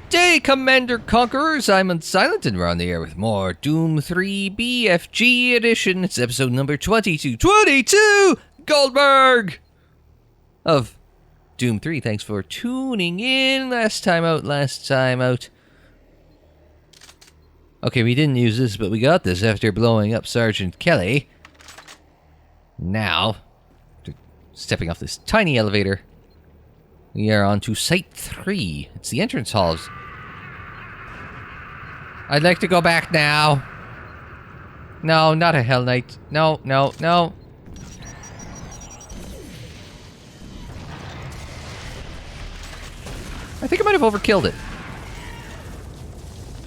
Day, Commander Conquerors! I'm Unsilent, and we're on the air with more Doom 3 BFG Edition. It's episode number 22 Goldberg of Doom 3. Thanks for tuning in. Last time out. Okay, we didn't use this, but we got this after blowing up Sergeant Kelly. Now, stepping off this tiny elevator, we are on to Site 3. It's the entrance halls. I'd like to go back now. No, not a Hell Knight. No. I think I might have overkilled it.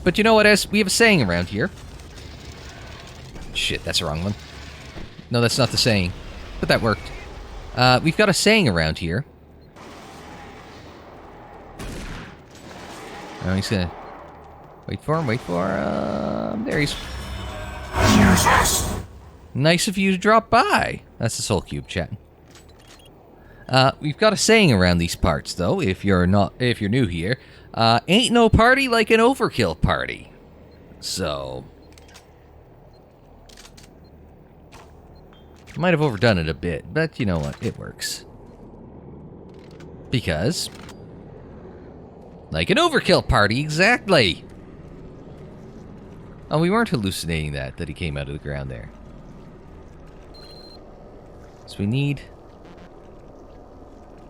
But you know what, as we have a saying around here. Shit, that's the wrong one. No, that's not the saying. But that worked. We've got a saying around here. Oh, he's gonna... Wait for him. There he's... Nice of you to drop by. That's the Soul Cube chat. We've got a saying around these parts, though, if you're new here. Ain't no party like an overkill party. So... Might have overdone it a bit, but you know what? It works. Because... Like an overkill party, exactly! Oh, we weren't hallucinating that he came out of the ground there. So we need...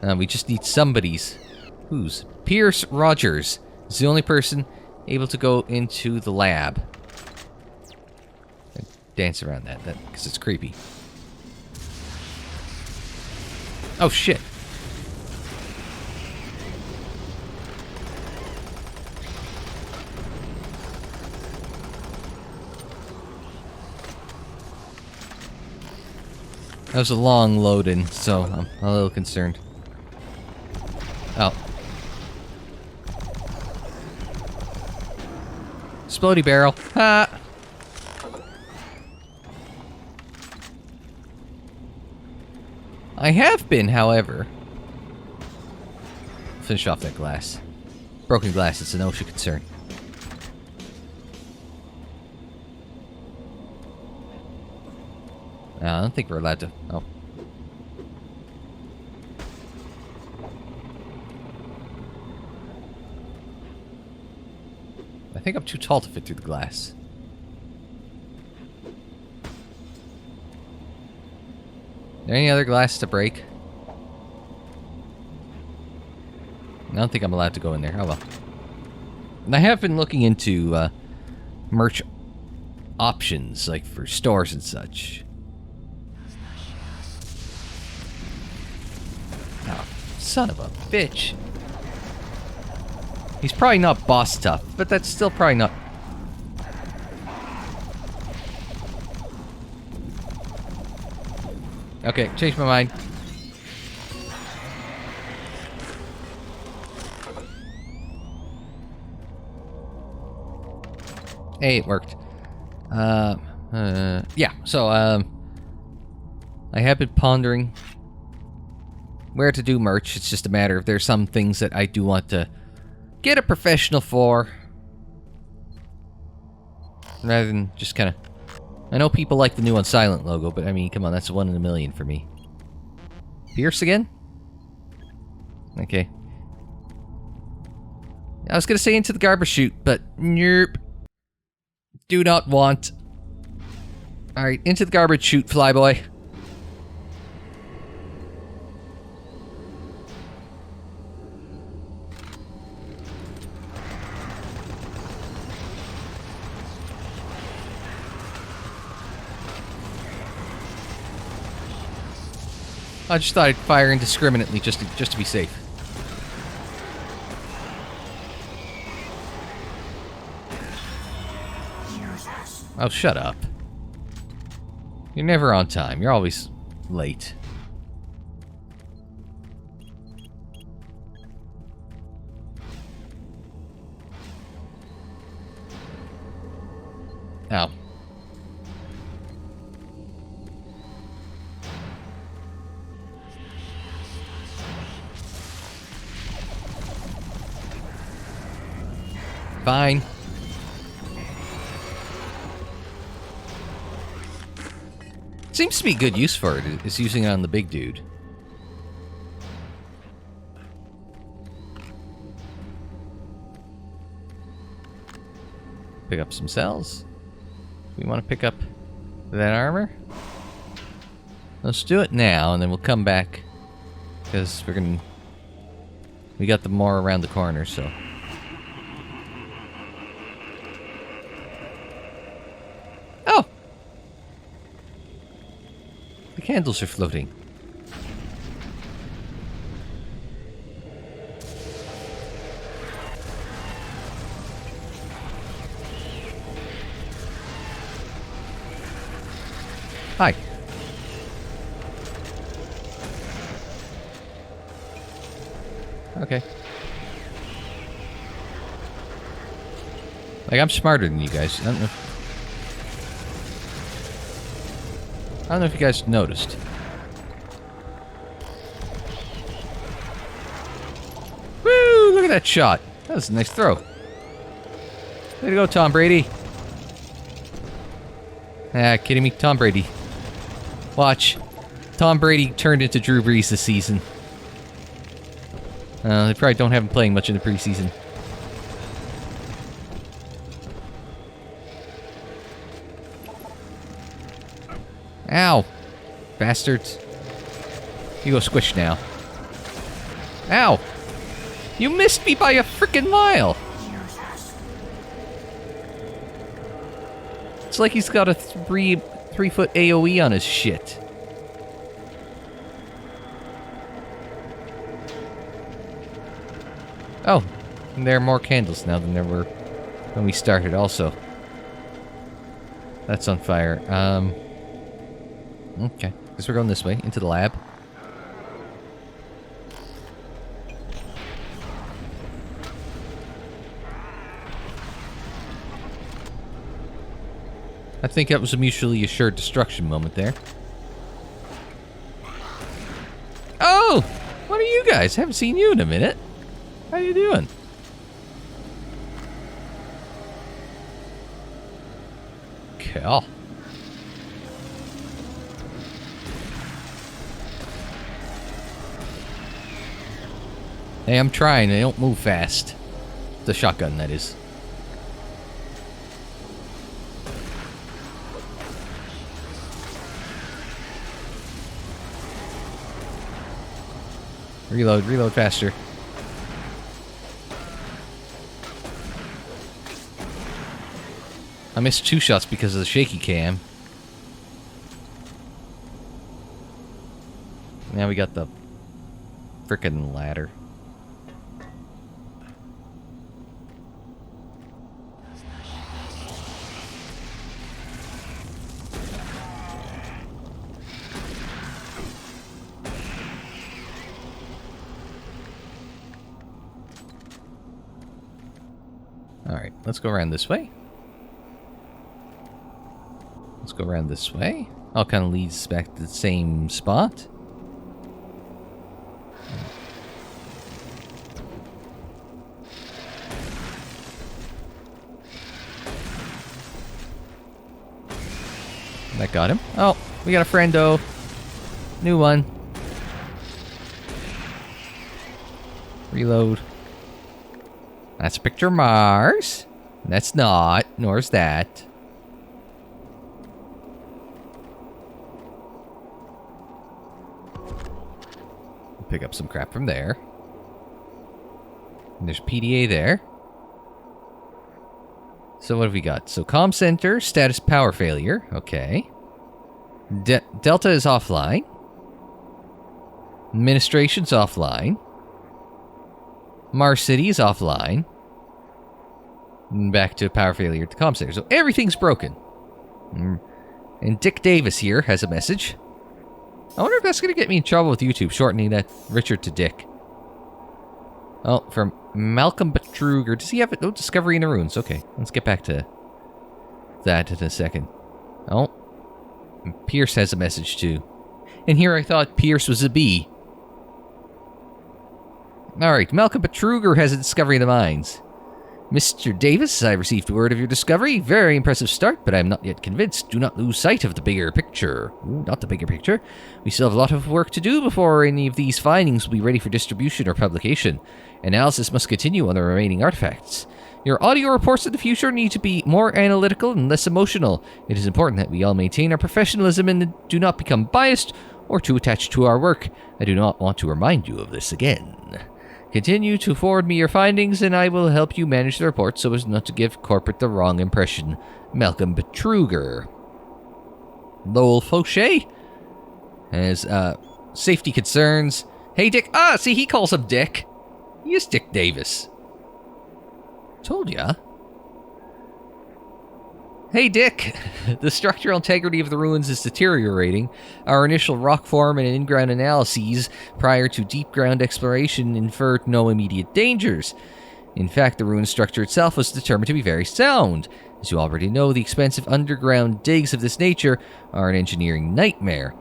we just need somebody's... Whose? Pierce Rogers is the only person able to go into the lab. And dance around that because it's creepy. Oh, shit. That was a long load-in, so I'm a little concerned. Oh. Splody barrel. Ha! I have been, however... Finish off that glass. Broken glass, it's an OSHA concern. I don't think we're allowed to... Oh. I think I'm too tall to fit through the glass. Are there any other glass to break? I don't think I'm allowed to go in there. Oh well. And I have been looking into merch options, like for stores and such. Oh, son of a bitch. He's probably not boss tough, but that's still probably not... Okay, changed my mind. Hey, it worked. Yeah, so, I have been pondering where to do merch. It's just a matter of there's some things that I do want to get a professional for, rather than just kind of... I know people like the new Unsilent logo, but I mean, come on, that's 1 in a million for me. Pierce again? Okay. I was gonna say into the garbage chute, but nope. Do not want. Alright, into the garbage chute, flyboy. I just thought I'd fire indiscriminately just to be safe. Oh, shut up. You're never on time. You're always late. Ow. fine. Seems to be good use for it. It's using it on the big dude. Pick up some cells. We want to pick up that armor. Let's do it now, and then we'll come back. Because we're gonna... We got the more around the corner, so... Oh! The candles are floating. Hi. Okay. Like, I'm smarter than you guys. I don't know if you guys noticed. Woo! Look at that shot. That was a nice throw. Way to go, Tom Brady. Ah, kidding me? Tom Brady. Watch. Tom Brady turned into Drew Brees this season. They probably don't have him playing much in the preseason. Ow! Bastards. You go squish now. Ow! You missed me by a frickin' mile! It's like he's got a 3-foot AoE on his shit. Oh, and there are more candles now than there were when we started also. That's on fire. Okay. Guess we're going this way, into the lab. I think that was a mutually assured destruction moment there. Oh! What are you guys? Haven't seen you in a minute. How you doing? Cool. Hey, I'm trying. They don't move fast. The shotgun, that is. Reload faster. I missed 2 shots because of the shaky cam. Now we got the frickin' ladder. Alright, let's go around this way. Let's go around this way. All kind of leads back to the same spot. That got him. Oh, we got a friendo. New one. Reload. That's a picture of Mars. That's not, nor is that. Pick up some crap from there. And there's PDA there. So what have we got? So comm center, status power failure. Okay. Delta is offline. Administration's offline. Mars City is offline. And back to power failure at the comm center. So everything's broken. And Dick Davis here has a message. I wonder if that's going to get me in trouble with YouTube, shortening that Richard to Dick. Oh, from Malcolm Betruger. Does he have it? Oh, Discovery in the Ruins. Okay, let's get back to that in a second. Oh, and Pierce has a message too. And here I thought Pierce was a bee. Alright, Malcolm Betruger has a Discovery in the Mines. Mr. Davis, I received word of your discovery. Very impressive start, but I am not yet convinced. Do not lose sight of the bigger picture. Ooh, not the bigger picture. We still have a lot of work to do before any of these findings will be ready for distribution or publication. Analysis must continue on the remaining artifacts. Your audio reports in the future need to be more analytical and less emotional. It is important that we all maintain our professionalism and do not become biased or too attached to our work. I do not want to remind you of this again. Continue to forward me your findings, and I will help you manage the report so as not to give corporate the wrong impression. Malcolm Betruger. Lowell Fauché has safety concerns. Hey, Dick. Ah, see, he calls him Dick. He is Dick Davis. Told ya. Hey, Dick. The structural integrity of the ruins is deteriorating. Our initial rock form and in-ground analyses prior to deep-ground exploration inferred no immediate dangers. In fact, the ruin structure itself was determined to be very sound. As you already know, the expensive underground digs of this nature are an engineering nightmare.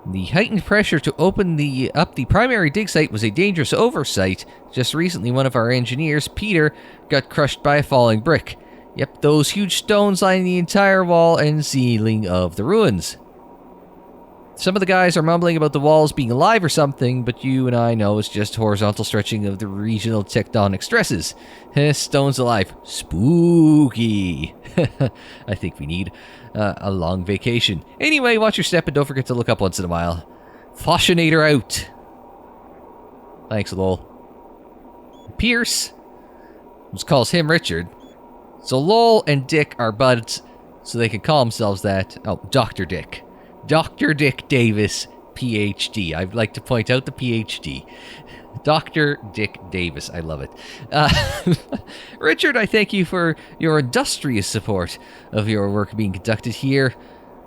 The heightened pressure to open up the primary dig site was a dangerous oversight. Just recently, one of our engineers, Peter, got crushed by a falling brick. Yep, those huge stones lining the entire wall and ceiling of the ruins. Some of the guys are mumbling about the walls being alive or something, but you and I know it's just horizontal stretching of the regional tectonic stresses. Stones alive. Spooky. I think we need a long vacation. Anyway, watch your step and don't forget to look up once in a while. Foshinator out. Thanks, Lowell. Pierce, which calls him Richard. So Lowell and Dick are buds, so they can call themselves that. Oh, Dr. Dick. Dr. Dick Davis, PhD. I'd like to point out the PhD. Dr. Dick Davis. I love it. Richard, I thank you for your industrious support of your work being conducted here.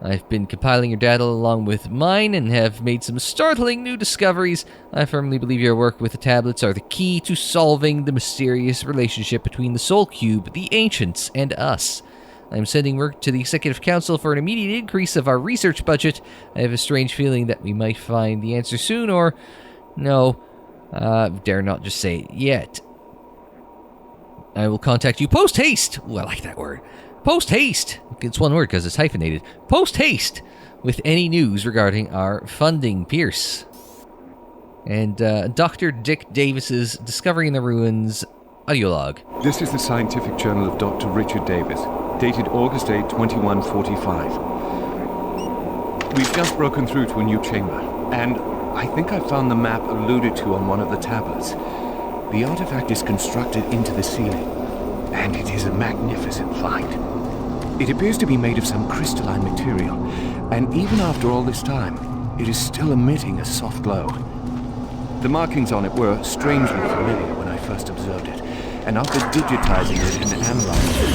I've been compiling your data along with mine and have made some startling new discoveries. I firmly believe your work with the tablets are the key to solving the mysterious relationship between the Soul Cube, the Ancients, and us. I'm sending work to the Executive Council for an immediate increase of our research budget. I have a strange feeling that we might find the answer soon, or... no, dare not just say it yet. I will contact you post-haste. Ooh, I like that word. Post-haste. It's one word because it's hyphenated. Post-haste with any news regarding our funding, Pierce. And Dr. Dick Davis's Discovery in the Ruins audio log. This is the Scientific Journal of Dr. Richard Davis, dated August 8, 2145. We've just broken through to a new chamber, and I think I found the map alluded to on one of the tablets. The artifact is constructed into the ceiling, and it is a magnificent find. It appears to be made of some crystalline material, and even after all this time, it is still emitting a soft glow. The markings on it were strangely familiar when I first observed it, and after digitizing it and analyzing it,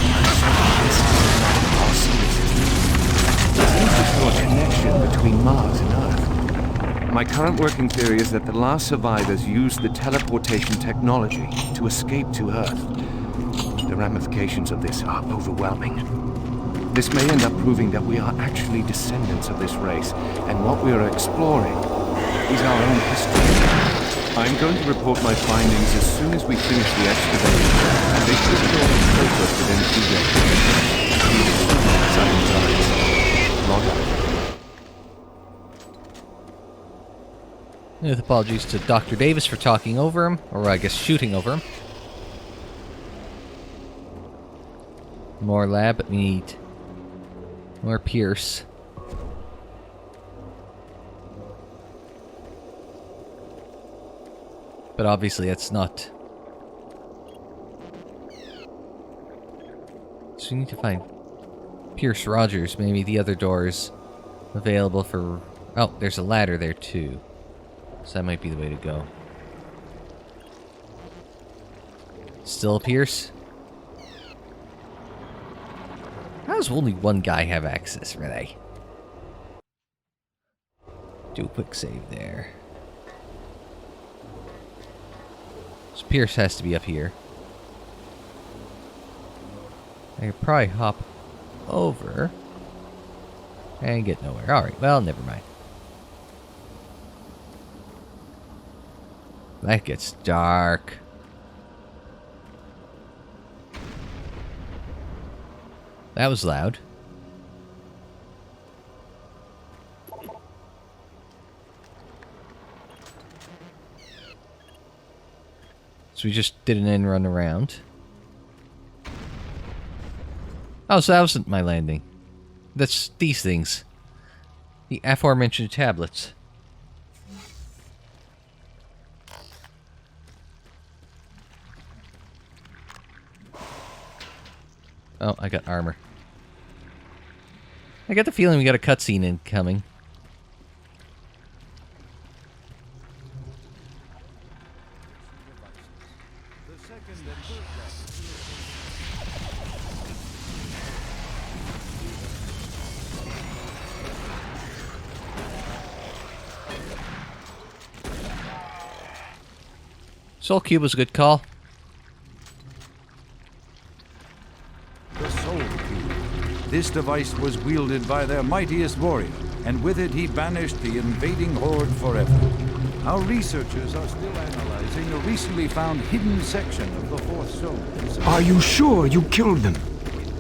I saw this is not our solar system. It seems to show a connection between Mars and Earth. My current working theory is that the last survivors used the teleportation technology to escape to Earth. The ramifications of this are overwhelming. This may end up proving that we are actually descendants of this race, and what we are exploring is our own history. I'm going to report my findings as soon as we finish the excavation, and they should be all processed within 2 days. Log out. With apologies to Dr. Davis for talking over him, or I guess shooting over him. More lab, but we need more Pierce. But obviously that's not... so we need to find Pierce Rogers. Maybe the other door's available for... oh, there's a ladder there too. So that might be the way to go. Still Pierce? How does only one guy have access, really? Do a quick save there. So Pierce has to be up here. I could probably hop over and get nowhere. Alright, well, never mind. That gets dark. That was loud. So we just did an end run around. Oh, so that wasn't my landing. That's these things. The aforementioned tablets. Oh, I got armor. I got the feeling we got a cutscene incoming. Soul Cube was a good call. The Soul Cube. This device was wielded by their mightiest warrior, and with it he banished the invading horde forever. Our researchers are still analyzing a recently found hidden section of the Fourth Stone. Are you sure you killed them?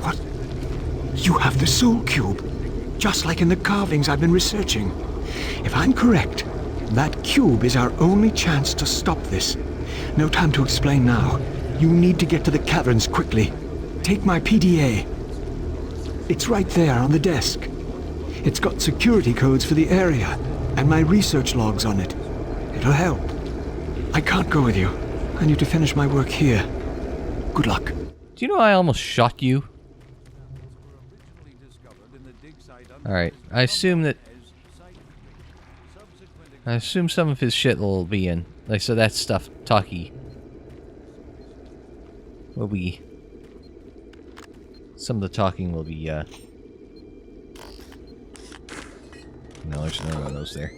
What? You have the Soul Cube, just like in the carvings I've been researching. If I'm correct, that cube is our only chance to stop this. No time to explain now. You need to get to the caverns quickly. Take my PDA. It's right there on the desk. It's got security codes for the area, and my research logs on it. It'll help. I can't go with you. I need to finish my work here. Good luck. Do you know I almost shot you? Alright, I assume some of his shit will be in. Like, so that stuff, talkie. Will be... Some of the talking will be, No, there's no one of those there.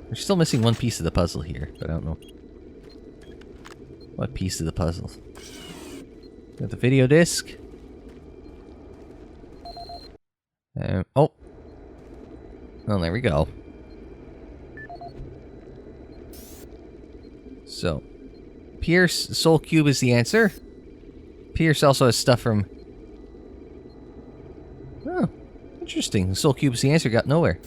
We're still missing one piece of the puzzle here, but I don't know. What piece of the puzzle? Got the video disc. Oh. Well, there we go. So, Pierce, Soul Cube is the answer. Pierce also has stuff from... Oh, interesting. The Soul Cube is the answer, got nowhere.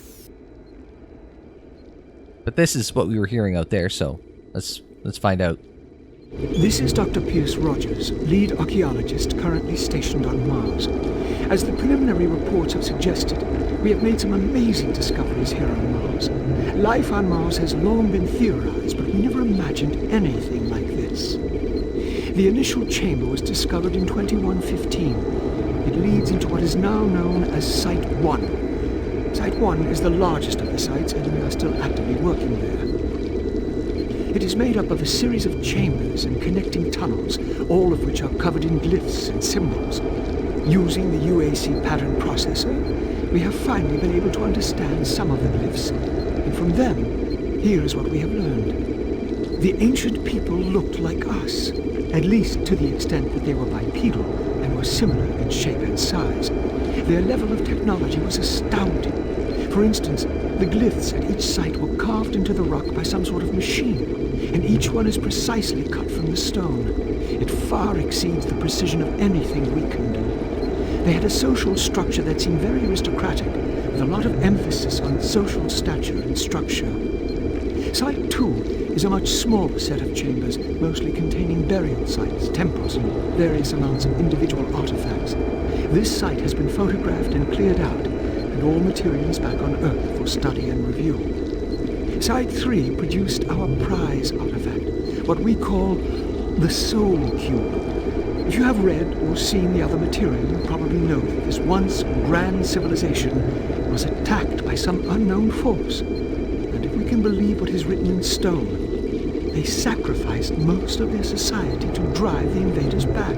But this is what we were hearing out there, so let's find out. This is Dr. Pierce Rogers, lead archaeologist currently stationed on Mars. As the preliminary reports have suggested, we have made some amazing discoveries here on Mars. Life on Mars has long been theorized, but we never imagined anything like this. The initial chamber was discovered in 2115. It leads into what is now known as Site 1. Site 1 is the largest of the sites, and we are still actively working there. It is made up of a series of chambers and connecting tunnels, all of which are covered in glyphs and symbols. Using the UAC pattern processor, we have finally been able to understand some of the glyphs, and from them, here is what we have learned. The ancient people looked like us, at least to the extent that they were bipedal and were similar in shape and size. Their level of technology was astounding. For instance, the glyphs at each site were carved into the rock by some sort of machine, and each one is precisely cut from the stone. It far exceeds the precision of anything we can do. They had a social structure that seemed very aristocratic, with a lot of emphasis on social stature and structure. Site 2 is a much smaller set of chambers, mostly containing burial sites, temples, and various amounts of individual artifacts. This site has been photographed and cleared out, and all material is back on Earth for study and review. Site 3 produced our prize artifact, what we call the Soul Cube. If you have read or seen the other material, you probably know that this once grand civilization was attacked by some unknown force. And if we can believe what is written in stone, they sacrificed most of their society to drive the invaders back.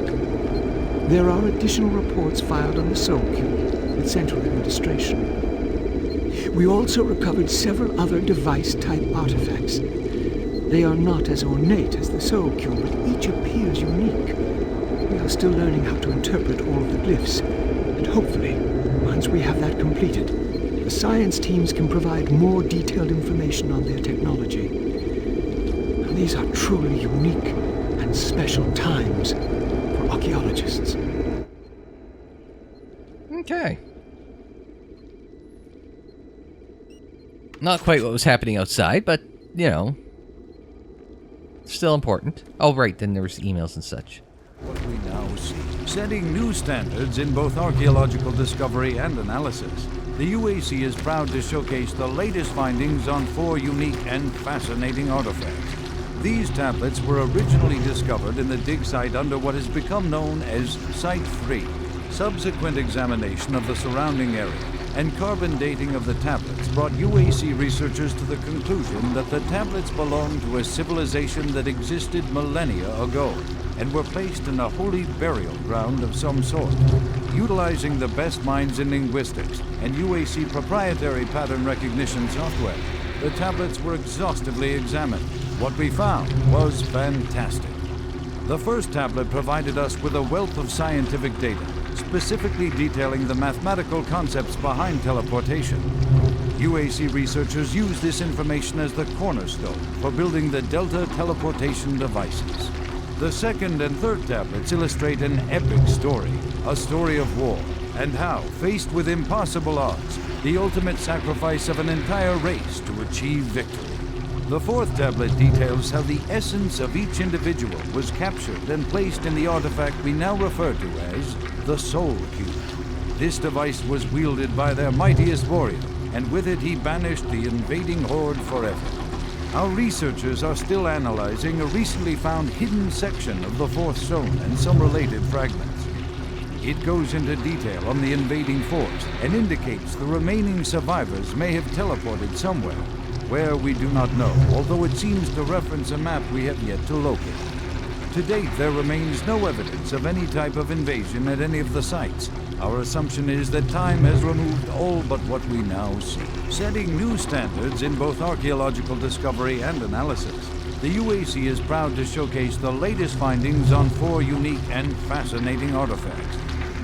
There are additional reports filed on the Soul Cube with Central Administration. We also recovered several other device-type artifacts. They are not as ornate as the Soul Cube, but each appears unique. We are still learning how to interpret all of the glyphs, and hopefully, once we have that completed, the science teams can provide more detailed information on their technology. Now, these are truly unique and special times for archaeologists. Okay. Not quite what was happening outside, but, you know, still important. Oh, right, then there was emails and such. What we now see, setting new standards in both archaeological discovery and analysis. The UAC is proud to showcase the latest findings on 4 unique and fascinating artifacts. These tablets were originally discovered in the dig site under what has become known as Site 3. Subsequent examination of the surrounding area and carbon dating of the tablets brought UAC researchers to the conclusion that the tablets belonged to a civilization that existed millennia ago and were placed in a holy burial ground of some sort. Utilizing the best minds in linguistics and UAC proprietary pattern recognition software, the tablets were exhaustively examined. What we found was fantastic. The first tablet provided us with a wealth of scientific data, specifically detailing the mathematical concepts behind teleportation. UAC researchers use this information as the cornerstone for building the Delta teleportation devices. The second and third tablets illustrate an epic story, a story of war, and how, faced with impossible odds, the ultimate sacrifice of an entire race to achieve victory. The fourth tablet details how the essence of each individual was captured and placed in the artifact we now refer to as the Soul Cube. This device was wielded by their mightiest warrior, and with it he banished the invading horde forever. Our researchers are still analyzing a recently found hidden section of the fourth stone and some related fragments. It goes into detail on the invading force and indicates the remaining survivors may have teleported somewhere. Where we do not know, although it seems to reference a map we have yet to locate. To date, there remains no evidence of any type of invasion at any of the sites. Our assumption is that time has removed all but what we now see. Setting new standards in both archaeological discovery and analysis, the UAC is proud to showcase the latest findings on 4 unique and fascinating artifacts.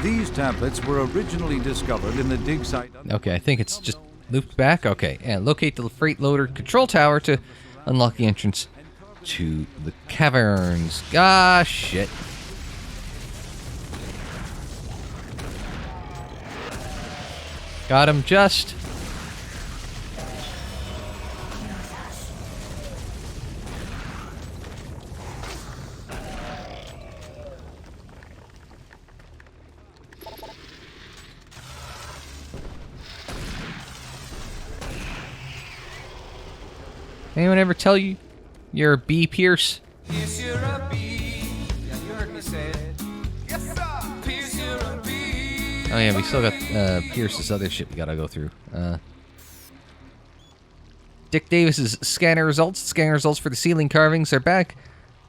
These tablets were originally discovered in the dig site... Okay, I think it's just looped back. Okay, and locate the freight loader control tower to unlock the entrance to the caverns. Ah, shit. Got him just. Anyone ever tell you you're a B, Pierce? Pierce, you're a bee. Yeah, you heard me say it. Yes, sir. Pierce, you're a bee. Oh yeah, we still got Pierce's other shit we gotta go through. Dick Davis's scanner results. Scanner results for the ceiling carvings are back.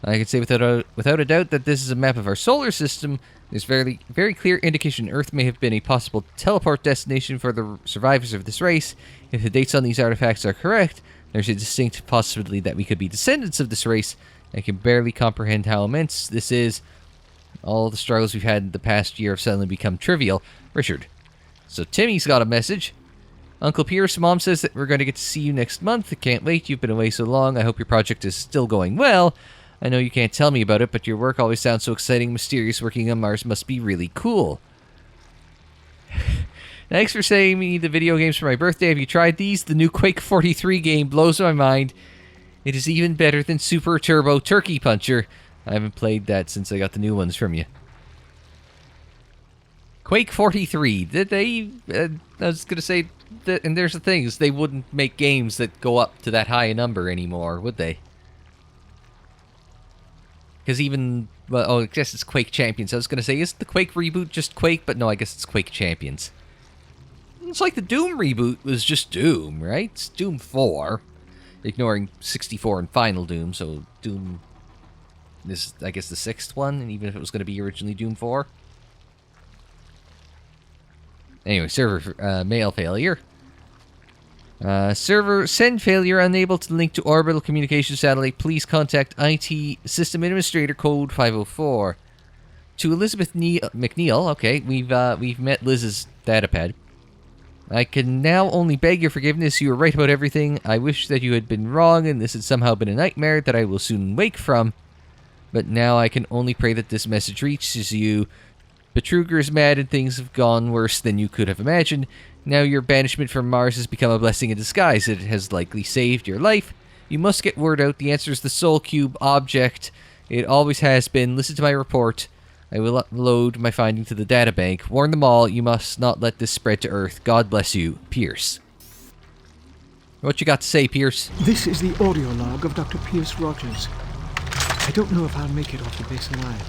I can say without a doubt that this is a map of our solar system. There's very clear indication Earth may have been a possible teleport destination for the survivors of this race. If the dates on these artifacts are correct, there's a distinct possibility that we could be descendants of this race. I can barely comprehend how immense this is. All the struggles we've had in the past year have suddenly become trivial. Richard. So Timmy's got a message. Uncle Pierce, Mom says that we're going to get to see you next month. I can't wait. You've been away so long. I hope your project is still going well. I know you can't tell me about it, but your work always sounds so exciting and mysterious. Working on Mars must be really cool. Thanks for sending me the video games for my birthday. Have you tried these? The new Quake 43 game blows my mind. It is even better than Super Turbo Turkey Puncher. I haven't played that since I got the new ones from you. Quake 43. Did they... I was going to say... and there's the thing, is they wouldn't make games that go up to that high a number anymore, would they? Because even... Well, oh, I guess it's Quake Champions. I was going to say, isn't the Quake reboot just Quake? But no, I guess it's Quake Champions. It's like the Doom reboot was just Doom, right? It's Doom 4. Ignoring 64 and Final Doom, so Doom is, I guess, the 6th one, and even if it was going to be originally Doom 4. Anyway, server mail failure. Server send failure, unable to link to orbital communication satellite. Please contact IT System Administrator code 504. To Elizabeth McNeil, okay, we've met Liz's datapad. I can now only beg your forgiveness. You were right about everything. I wish that you had been wrong and this had somehow been a nightmare that I will soon wake from. But now I can only pray that this message reaches you. Betruger is mad and things have gone worse than you could have imagined. Now your banishment from Mars has become a blessing in disguise. It has likely saved your life. You must get word out. The answer is the Soul Cube object. It always has been. Listen to my report. I will upload my finding to the databank. Warn them all. You must not let this spread to Earth. God bless you, Pierce. What you got to say, Pierce? This is the audio log of Dr. Pierce Rogers. I don't know if I'll make it off the base alive.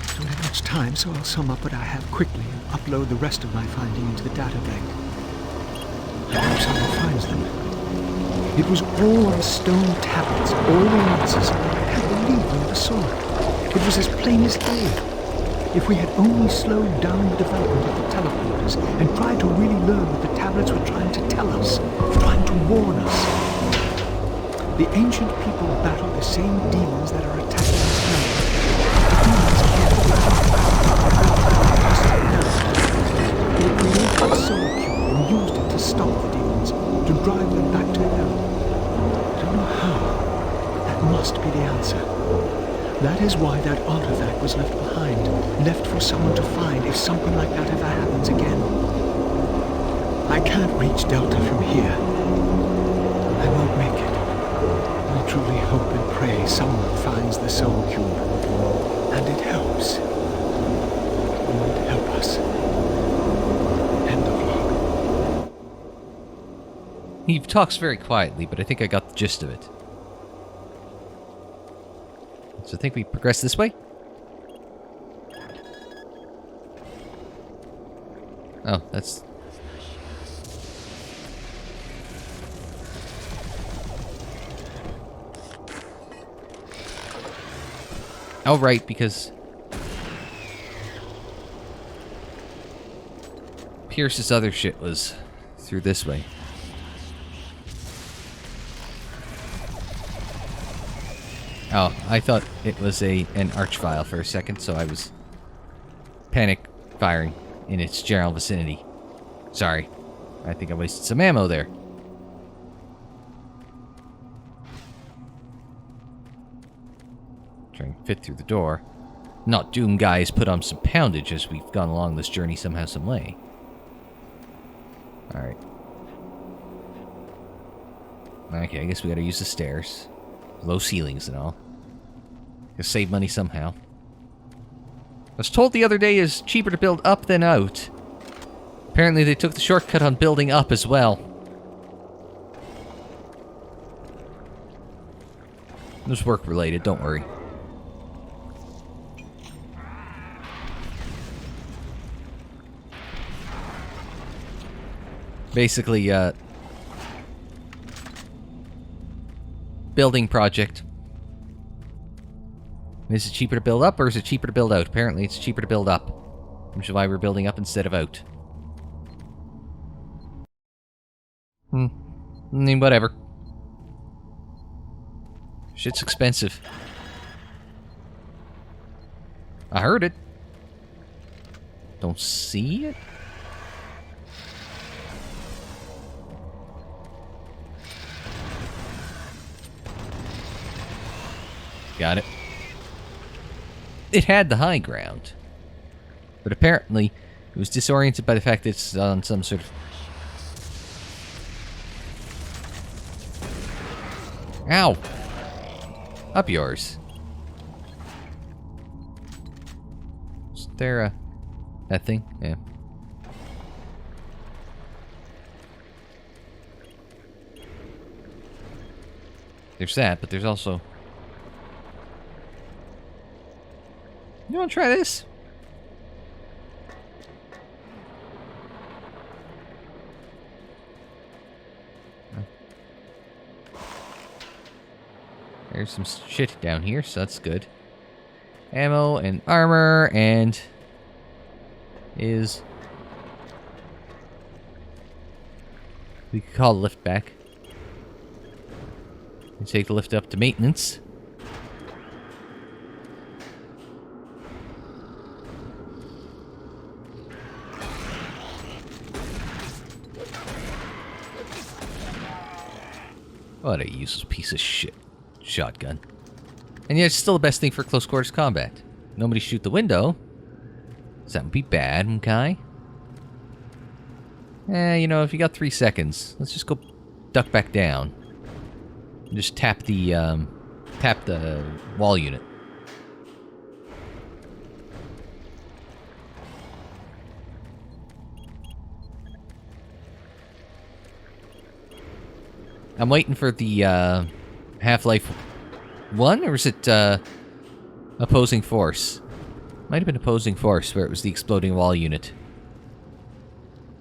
I don't have much time, so I'll sum up what I have quickly and upload the rest of my finding into the databank. I hope someone finds them. It was all on stone tablets, all the answers. I can't believe we never saw it. It was as plain as day. If we had only slowed down the development of the teleporters and tried to really learn what the tablets were trying to tell us, trying to warn us. The ancient people battle the same demons that are attacking us now. The demons can't They created a soul cube and used it to stop the demons, to drive them back to hell. I don't know how. That must be the answer. That is why that artifact was left behind, left for someone to find if something like that ever happens again. I can't reach Delta from here. I won't make it. I truly hope and pray someone finds the Soul Cube. And it helps. Lord, help us. End of log. He talks very quietly, but I think I got the gist of it. So I think we progress this way. Oh, that's... Oh, right, because... Pierce's other shit was through this way. Oh, I thought it was an archvile for a second, so I was panic firing in its general vicinity. Sorry. I think I wasted some ammo there. Trying to fit through the door. Not-Doomguy has put on some poundage as we've gone along this journey somehow, some way. Alright. Okay, I guess we gotta use the stairs. Low ceilings and all. Gotta save money somehow. I was told the other day it's cheaper to build up than out. Apparently they took the shortcut on building up as well. It was work related, don't worry. Basically, building project. Is it cheaper to build up or is it cheaper to build out? Apparently it's cheaper to build up, which is why we're building up instead of out. I mean, whatever. Shit's expensive. I heard it. Don't see it? Got it. It had the high ground. But apparently, it was disoriented by the fact that it's on some sort of... Ow! Up yours. Is there a... that thing? Yeah. There's that, but there's also... You wanna try this? There's some shit down here, so that's good. Ammo and armor and... is... we could call the lift back. And take the lift up to maintenance. What a useless piece of shit. Shotgun. And yet it's still the best thing for close quarters combat. Nobody shoot the window. So that would be bad, okay? You know, if you got 3 seconds, let's just go duck back down. And just tap the wall unit. I'm waiting for the Half-Life 1, or is it Opposing Force? Might have been Opposing Force, where it was the exploding wall unit.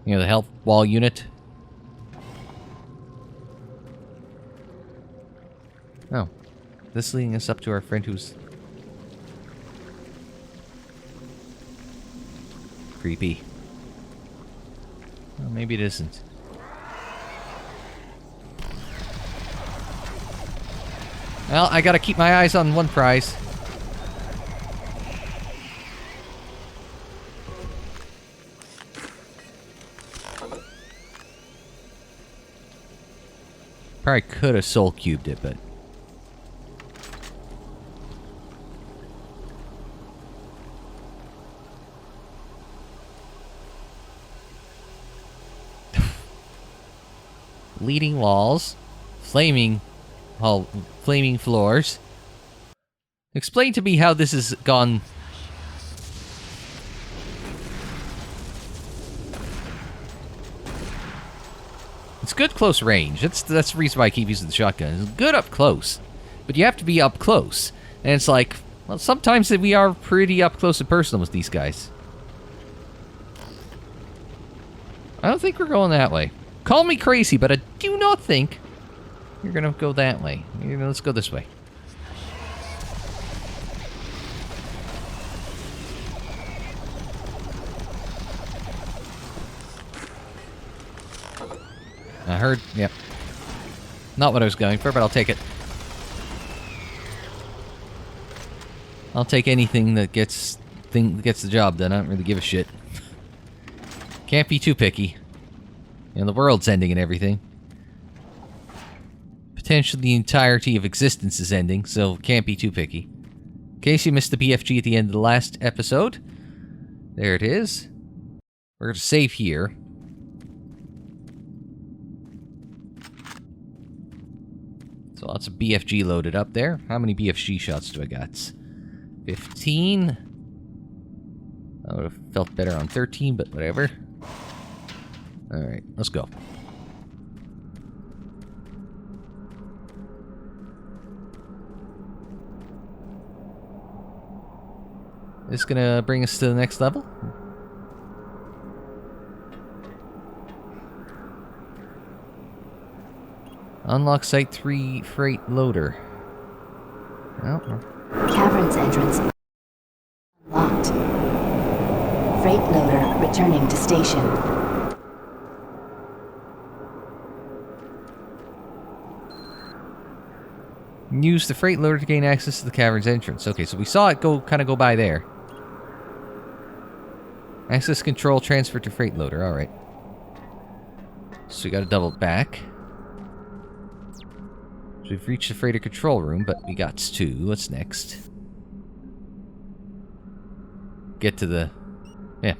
You know, the health wall unit. Oh. This leading us up to our friend who's... creepy. Well, maybe it isn't. Well, I gotta keep my eyes on one prize. Probably could have soul cubed it, but... Leading walls. Flaming floors. Explain to me how this has gone... It's good close range. That's the reason why I keep using the shotgun. It's good up close. But you have to be up close. And it's like, well, sometimes we are pretty up close and personal with these guys. I don't think we're going that way. Call me crazy, but I do not think you're gonna go that way. Let's go this way. I heard, yep. Not what I was going for, but I'll take it. I'll take anything that gets the job done. I don't really give a shit. Can't be too picky. You know, the world's ending and everything. Potentially the entirety of existence is ending, so can't be too picky. In case you missed the BFG at the end of the last episode, there it is. We're going to save here. So lots of BFG loaded up there. How many BFG shots do I got? 15. I would have felt better on 13, but whatever. Alright, let's go. This is gonna bring us to the next level. Unlock Site 3 Freight Loader. Oh. Cavern's entrance locked. Freight loader returning to station. Use the freight loader to gain access to the cavern's entrance. Okay, so we saw it kind of go by there. Access control transfer to freight loader. All right. So we got to double back. So we've reached the freighter control room, but we got to. What's next? Get to the... Yeah.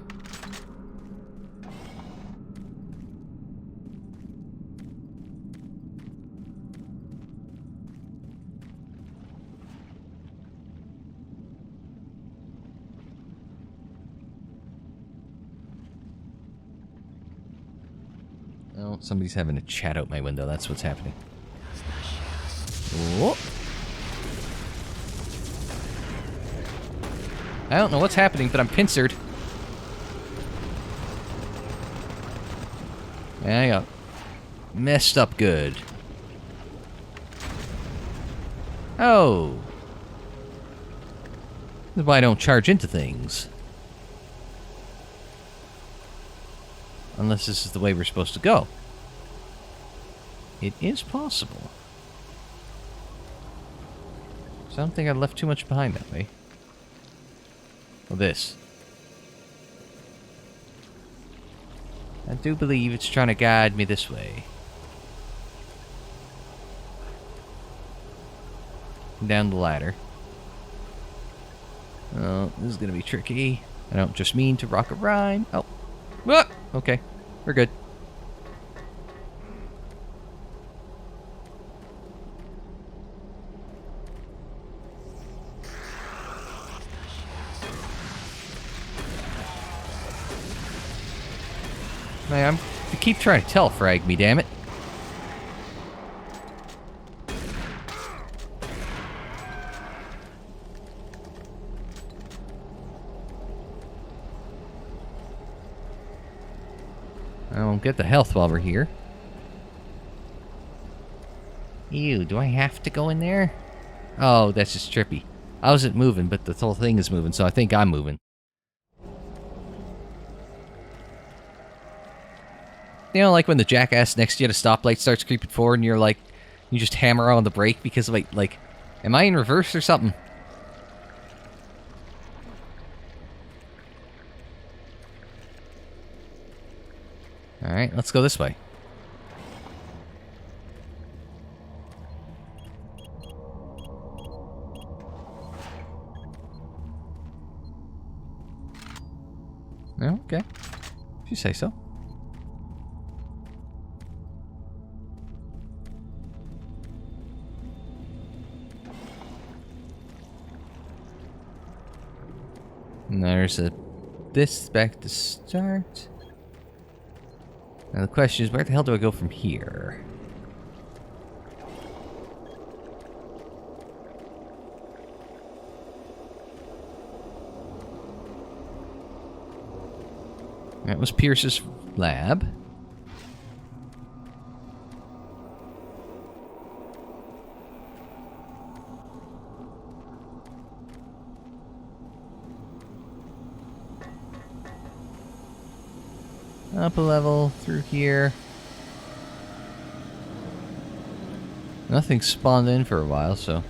Oh, somebody's having a chat out my window. That's what's happening. Whoa. I don't know what's happening, but I'm pincered. I got messed up good. Oh. That's why I don't charge into things. Unless this is the way we're supposed to go. It is possible. So I don't think I left too much behind that way. Well, this. I do believe it's trying to guide me this way. Down the ladder. Oh, this is gonna be tricky. I don't just mean to rock a rhyme. Oh. Ah! Okay. We're good. Man, I keep trying to frag me, damn it. I won't get the health while we're here. Ew, do I have to go in there? Oh, that's just trippy. I wasn't moving, but the whole thing is moving, so I think I'm moving. You know, like when the jackass next to you at a stoplight starts creeping forward and you're like, you just hammer on the brake because, like, am I in reverse or something? Alright, let's go this way. Okay. If you say so. And there's this back to start. Now the question is, where the hell do I go from here? That was Pierce's lab. Up a level through here. Nothing spawned in for a while, so.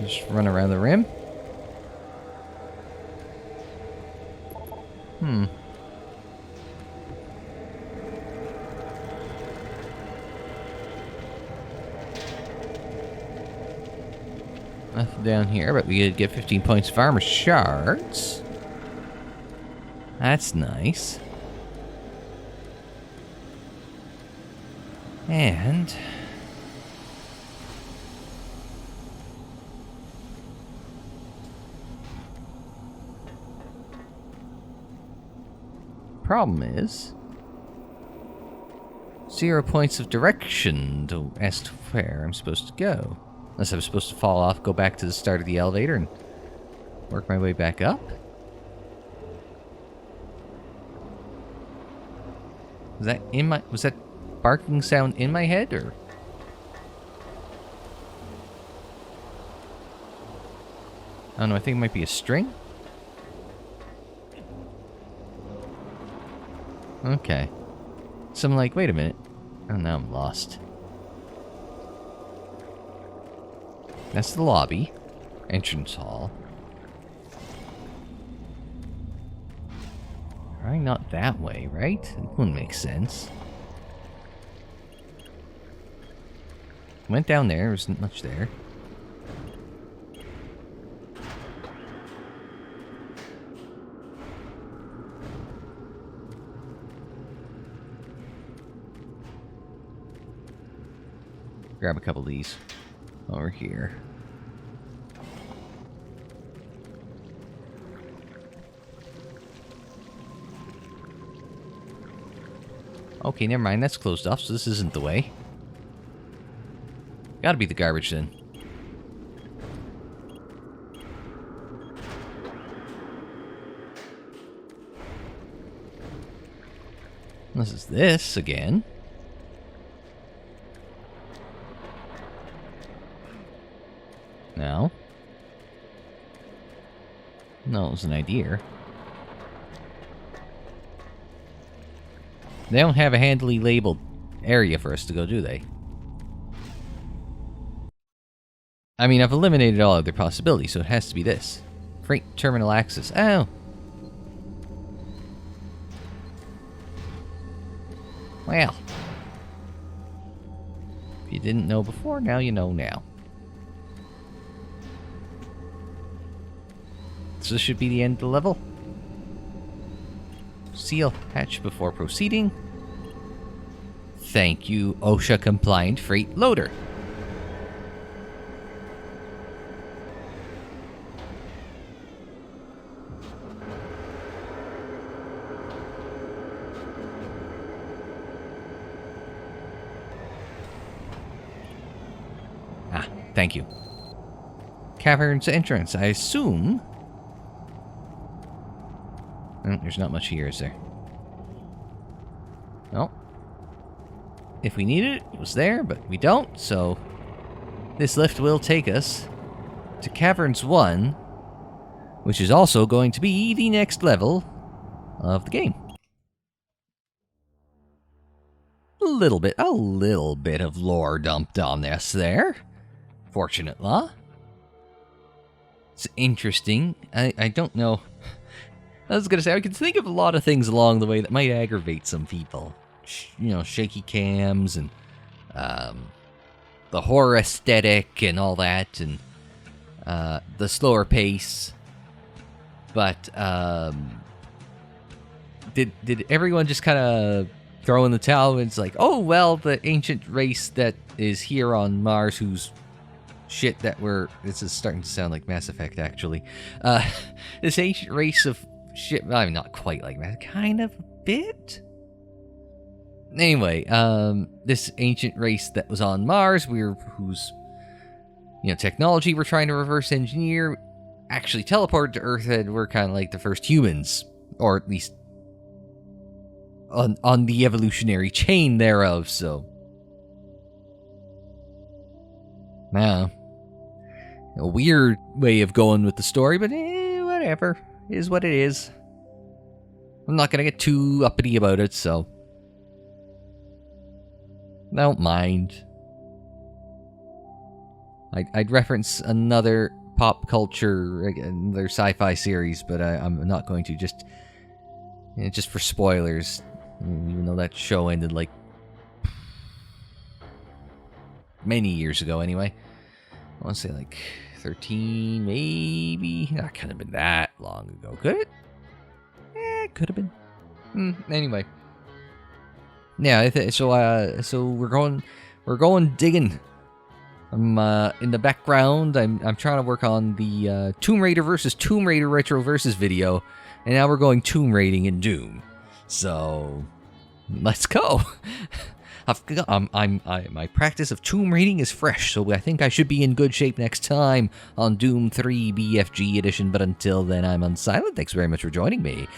Just run around the rim. Nothing down here, but we did get 15 points of armor shards. That's nice. And problem is 0 points of direction as to where I'm supposed to go. Unless I'm supposed to fall off, go back to the start of the elevator and work my way back up. Was that barking sound in my head, or? I don't know, I think it might be a string. Okay. So I'm like, wait a minute. Oh, now I'm lost. That's the lobby. Entrance hall. Probably not that way, right? It wouldn't make sense. Went down there wasn't much there. Grab a couple of these over here. Okay, never mind. That's closed off, so this isn't the way. Gotta be the garbage then. This is this again. No. No, it was an idea. They don't have a handily labeled area for us to go, do they? I mean, I've eliminated all other possibilities, so it has to be this. Freight terminal access. Oh. Well. If you didn't know before, now you know now. So this should be the end of the level. Seal hatch before proceeding. Thank you, OSHA-compliant freight loader. Ah, thank you. Cavern's entrance, I assume. Oh, there's not much here, is there? No. If we needed it, it was there, but we don't, so this lift will take us to Caverns 1, which is also going to be the next level of the game. A little bit of lore dumped on this there. Fortunately. It's interesting. I don't know. I was going to say, I can think of a lot of things along the way that might aggravate some people. You know, shaky cams and the horror aesthetic and all that, and the slower pace. But did everyone just kind of throw in the towel and it's like, oh, well, the ancient race that is here on Mars who's shit that we're... This is starting to sound like Mass Effect, actually. This ancient race of shit... I mean, not quite like that. Kind of a bit? Anyway, this ancient race that was on Mars, whose, you know, technology we're trying to reverse engineer, actually teleported to Earth, and we're kind of like the first humans, or at least on the evolutionary chain thereof, so... Now, a weird way of going with the story, but whatever. It is what it is. I'm not gonna get too uppity about it, so... I don't mind. I'd reference another pop culture, another sci-fi series, but I'm not going to, just for spoilers, even though that show ended like many years ago anyway. I want to say like 13, maybe? That couldn't have been that long ago, could it? It could have been. Anyway. Yeah, so we're going digging. I'm in the background. I'm trying to work on the Tomb Raider versus Tomb Raider retro versus video, and now we're going Tomb Raiding in Doom. So let's go. My practice of Tomb Raiding is fresh, so I think I should be in good shape next time on Doom 3 BFG Edition. But until then, I'm Unsilent. Thanks very much for joining me.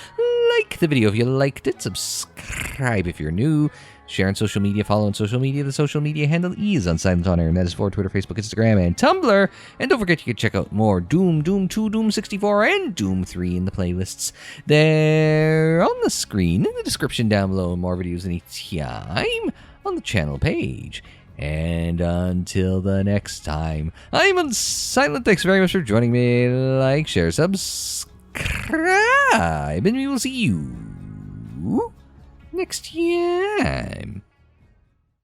Like the video if you liked it, subscribe if you're new, share on social media, follow on social media. The social media handle is Unsilent on air, and that is for Twitter, Facebook, Instagram, and Tumblr. And don't forget you can check out more Doom, Doom 2, Doom 64, and Doom 3 in the playlists. They're on the screen in the description down below, and more videos anytime on the channel page. And until the next time, I'm Unsilent. Thanks very much for joining me. Like, share, subscribe, and we will see you next time.